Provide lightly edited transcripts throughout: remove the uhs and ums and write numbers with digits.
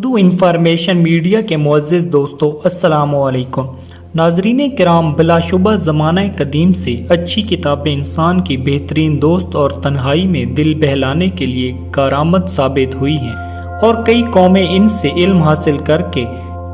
Urdu information media کے معزز دوستو السلام علیکم۔ ناظرین کرام، بلا شبہ زمانہ قدیم سے اچھی کتابیں انسان کی بہترین دوست اور تنہائی میں دل بہلانے کے لیے کارآمد ثابت ہوئی ہیں، اور کئی قومیں ان سے علم حاصل کر کے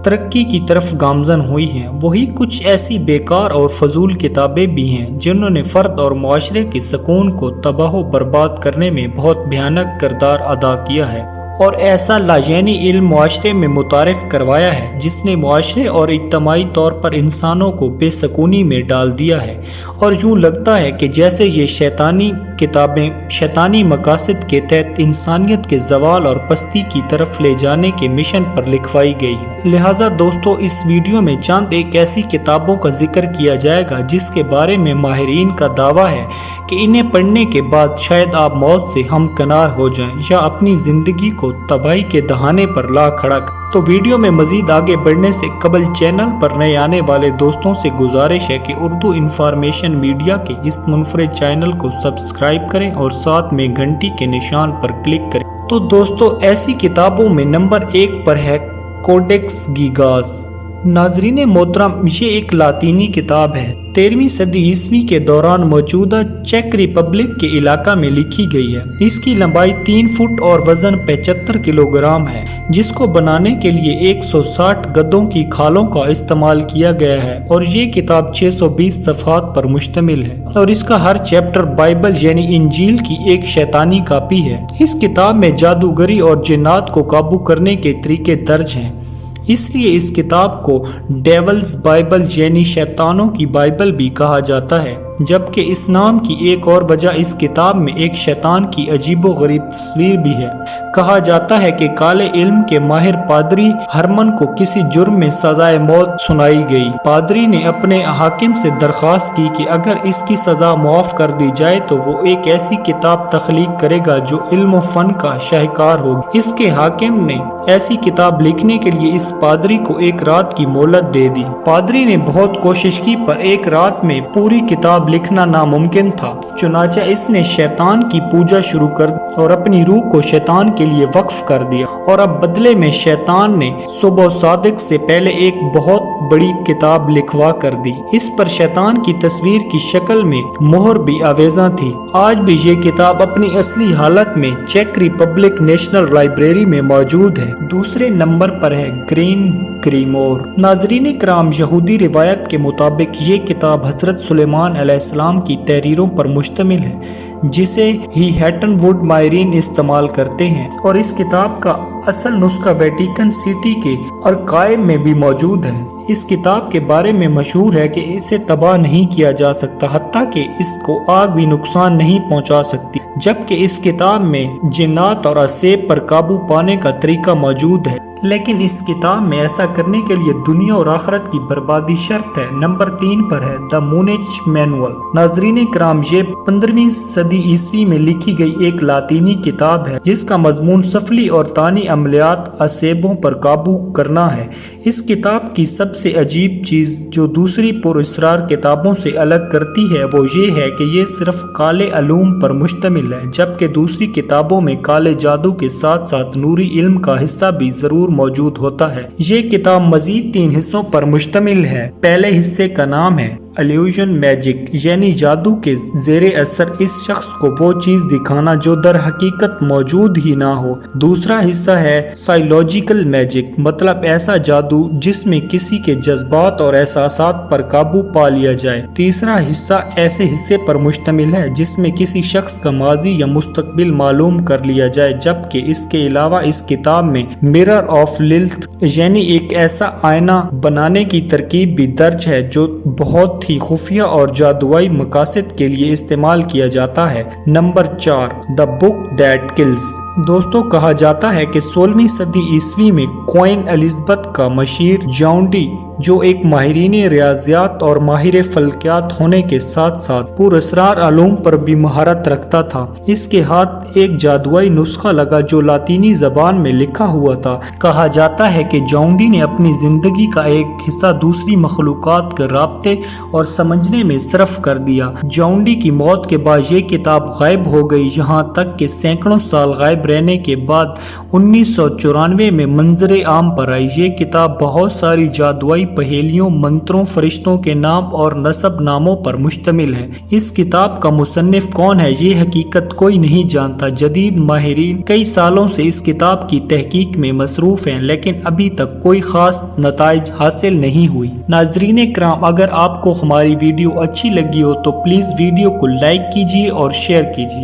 ترقی کی طرف گامزن ہوئی ہیں۔ وہی کچھ ایسی بیکار اور فضول کتابیں بھی ہیں جنہوں نے فرد اور معاشرے کے سکون کو تباہ و برباد کرنے میں بہت بھیانک کردار ادا کیا ہے، اور ایسا لاجینی علم معاشرے میں متعارف کروایا ہے جس نے معاشرے اور اجتماعی طور پر انسانوں کو بے سکونی میں ڈال دیا ہے، اور یوں لگتا ہے کہ جیسے یہ شیطانی کتابیں شیطانی مقاصد کے تحت انسانیت کے زوال اور پستی کی طرف لے جانے کے مشن پر لکھوائی گئی ہے۔ لہٰذا دوستو، اس ویڈیو میں چند ایک ایسی کتابوں کا ذکر کیا جائے گا جس کے بارے میں ماہرین کا دعویٰ ہے کہ انہیں پڑھنے کے بعد شاید آپ موت سے ہمکنار ہو جائیں یا اپنی زندگی کو تباہی کے دہانے پر لا کھڑا کریں۔ تو ویڈیو میں مزید آگے بڑھنے سے قبل چینل پر نئے آنے والے دوستوں سے گزارش ہے کہ اردو انفارمیشن میڈیا کے اس منفرد چینل کو سبسکرائب کریں اور ساتھ میں گھنٹی کے نشان پر کلک کریں۔ تو دوستو، ایسی کتابوں میں نمبر 1 پر ہے کوڈیکس گیگاس۔ ناظرین محترم، یہ ایک لاطینی کتاب ہے۔ 13ویں صدی عیسوی کے دوران موجودہ چیک ریپبلک کے علاقہ میں لکھی گئی ہے۔ اس کی لمبائی 3 فٹ اور وزن 75 کلو گرام ہے، جس کو بنانے کے لیے 160 گدھوں کی کھالوں کا استعمال کیا گیا ہے، اور یہ کتاب 620 صفحات پر مشتمل ہے، اور اس کا ہر چیپٹر بائبل یعنی انجیل کی ایک شیطانی کاپی ہے۔ اس کتاب میں جادوگری اور جنات کو قابو کرنے کے طریقے درج ہیں، اس لیے اس کتاب کو ڈیولز بائبل یعنی شیطانوں کی بائبل بھی کہا جاتا ہے، جبکہ اس نام کی ایک اور وجہ اس کتاب میں ایک شیطان کی عجیب و غریب تصویر بھی ہے۔ کہا جاتا ہے کہ کالے علم کے ماہر پادری ہرمن کو کسی جرم میں سزائے موت سنائی گئی۔ پادری نے اپنے حاکم سے درخواست کی کہ اگر اس کی سزا معاف کر دی جائے تو وہ ایک ایسی کتاب تخلیق کرے گا جو علم و فن کا شاہکار ہوگی۔ اس کے حاکم نے ایسی کتاب لکھنے کے لیے اس پادری کو 1 رات کی مہلت دے دی۔ پادری نے بہت کوشش کی، پر 1 رات میں پوری کتاب لکھنا ناممکن تھا۔ چنانچہ اس نے شیطان کی پوجا شروع کر دی اور اپنی روح کو شیطان کے لیے وقف کر دیا، اور اب بدلے میں شیطان نے صبح صادق سے پہلے ایک بہت بڑی کتاب لکھوا کر دی۔ اس پر شیطان کی تصویر کی شکل میں مہر بھی آویزاں تھی۔ آج بھی یہ کتاب اپنی اصلی حالت میں چیک ریپبلک نیشنل لائبریری میں موجود ہے۔ دوسرے نمبر پر ہے گرین گریمور۔ ناظرین کرام، یہودی روایت کے مطابق یہ کتاب حضرت سلیمان علیہ السلام کی تحریروں پر مشتمل ہے، جسے ہی ہیٹن ووڈ ماہرین استعمال کرتے ہیں، اور اس کتاب کا اصل نسخہ ویٹیکن سٹی کے ارکائو میں بھی موجود ہے۔ اس کتاب کے بارے میں مشہور ہے کہ اسے تباہ نہیں کیا جا سکتا، حتیٰ کہ اس کو آگ بھی نقصان نہیں پہنچا سکتی، جبکہ اس کتاب میں جنات اور اسیب پر قابو پانے کا طریقہ موجود ہے، لیکن اس کتاب میں ایسا کرنے کے لیے دنیا اور آخرت کی بربادی شرط ہے۔ نمبر 3 پر ہے دا مونچ مینول۔ ناظرین کرام، یہ 15ویں صدی عیسوی میں لکھی گئی ایک لاطینی کتاب ہے جس کا مضمون سفلی اور طانی عملیات اسیبوں پر قابو کرنا ہے۔ اس کتاب کی سب سے عجیب چیز جو دوسری پر اسرار کتابوں سے الگ کرتی ہے وہ یہ ہے کہ یہ صرف کالے علوم پر مشتمل ہے، جبکہ دوسری کتابوں میں کالے جادو کے ساتھ ساتھ نوری علم کا حصہ بھی ضرور موجود ہوتا ہے۔ یہ کتاب مزید 3 حصوں پر مشتمل ہے۔ پہلے حصے کا نام ہے الوژن میجک، یعنی جادو کے زیر اثر اس شخص کو وہ چیز دکھانا جو در حقیقت موجود ہی نہ ہو۔ دوسرا حصہ ہے سائیکولوجیکل میجک، مطلب ایسا جادو جس میں کسی کے جذبات اور احساسات پر قابو پا لیا جائے۔ تیسرا حصہ ایسے حصے پر مشتمل ہے جس میں کسی شخص کا ماضی یا مستقبل معلوم کر لیا جائے، جبکہ اس کے علاوہ اس کتاب میں مرر آف للتھ یعنی ایک ایسا آئینہ بنانے کی ترکیب بھی درج ہے جو بہت ہی خفیہ اور جادوئی مقاصد کے لیے استعمال کیا جاتا ہے۔ Number 4 the book that kills. دوستو، کہا جاتا ہے کہ 16ویں صدی عیسوی میں کوئین الیزابتھ کا مشیر جان ڈی، جو ایک ماہرین ریاضیات اور ماہر فلکیات ہونے کے ساتھ ساتھ پر اسرار علوم پر بھی مہارت رکھتا تھا، اس کے ہاتھ ایک جادوئی نسخہ لگا جو لاطینی زبان میں لکھا ہوا تھا۔ کہا جاتا ہے کہ جان ڈی نے اپنی زندگی کا ایک حصہ دوسری مخلوقات کے رابطے اور سمجھنے میں صرف کر دیا۔ جان ڈی کی موت کے بعد یہ کتاب غائب ہو گئی، یہاں تک کہ سینکڑوں سال غائب غائب رہنے کے بعد 1994 میں منظر عام پر آئی۔ یہ کتاب بہت ساری جادوئی پہیلیوں، منتروں، فرشتوں کے نام اور نسب ناموں پر مشتمل ہے۔ اس کتاب کا مصنف کون ہے یہ حقیقت کوئی نہیں جانتا۔ جدید ماہرین کئی سالوں سے اس کتاب کی تحقیق میں مصروف ہیں، لیکن ابھی تک کوئی خاص نتائج حاصل نہیں ہوئی۔ ناظرین کرام، اگر آپ کو ہماری ویڈیو اچھی لگی ہو تو پلیز ویڈیو کو لائک کیجیے اور شیئر کیجیے۔